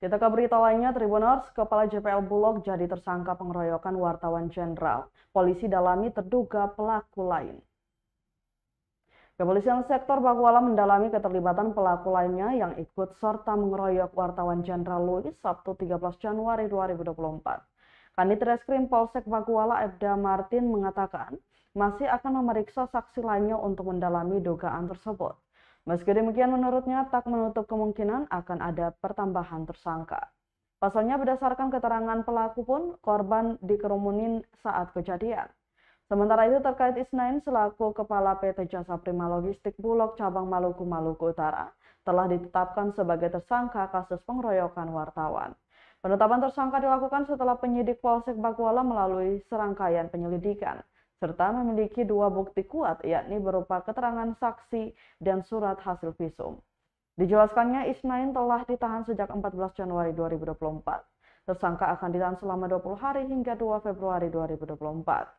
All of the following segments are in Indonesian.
Kita ke berita lainnya, Tribuners, Kepala JPL Bulog jadi tersangka pengeroyokan wartawan jenderal. Polisi dalami terduga pelaku lain. Kepolisian sektor Pakuala mendalami keterlibatan pelaku lainnya yang ikut serta mengeroyok wartawan jenderal Louis Sabtu 13 Januari 2024. Kanit Reskrim Polsek Pakuala Ebda Martin mengatakan masih akan memeriksa saksi lainnya untuk mendalami dugaan tersebut. Meski demikian, menurutnya tak menutup kemungkinan akan ada pertambahan tersangka. Pasalnya berdasarkan keterangan pelaku pun, korban dikerumunin saat kejadian. Sementara itu terkait Isnain selaku Kepala PT Jasa Prima Logistik Bulog Cabang Maluku Maluku Utara telah ditetapkan sebagai tersangka kasus pengeroyokan wartawan. Penetapan tersangka dilakukan setelah penyidik Polsek Pakuala melalui serangkaian penyelidikan serta memiliki dua bukti kuat, yakni berupa keterangan saksi dan surat hasil visum. Dijelaskannya, Isnain telah ditahan sejak 14 Januari 2024. Tersangka akan ditahan selama 20 hari hingga 2 Februari 2024.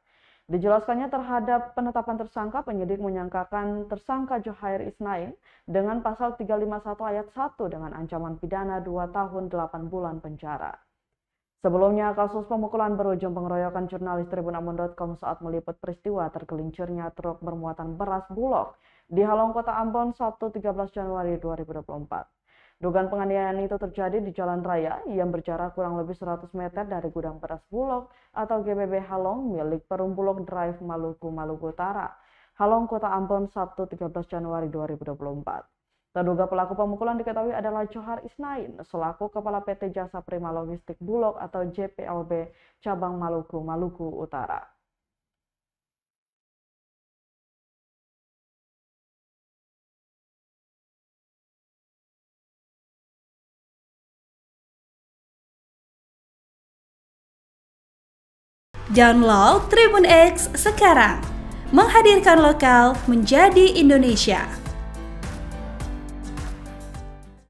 Dijelaskannya terhadap penetapan tersangka, penyidik menyangkakan tersangka Johair Isnain dengan pasal 351 ayat 1 dengan ancaman pidana 2 tahun 8 bulan penjara. Sebelumnya, kasus pemukulan berujung pengeroyokan jurnalis tribunambon.com saat meliput peristiwa tergelincirnya truk bermuatan beras Bulog di Halong, Kota Ambon, Sabtu 13 Januari 2024. Dugaan penganiayaan itu terjadi di jalan raya yang berjarak kurang lebih 100 meter dari gudang beras Bulog atau GBB Halong milik Perum Bulog Drive Maluku Maluku Utara, Halong, Kota Ambon, Sabtu 13 Januari 2024. Terduga pelaku pemukulan diketahui adalah Johair Isnain selaku Kepala PT Jasa Prima Logistik Bulog atau JPLB Cabang Maluku Maluku Utara. Download Tribun X sekarang, menghadirkan lokal menjadi Indonesia.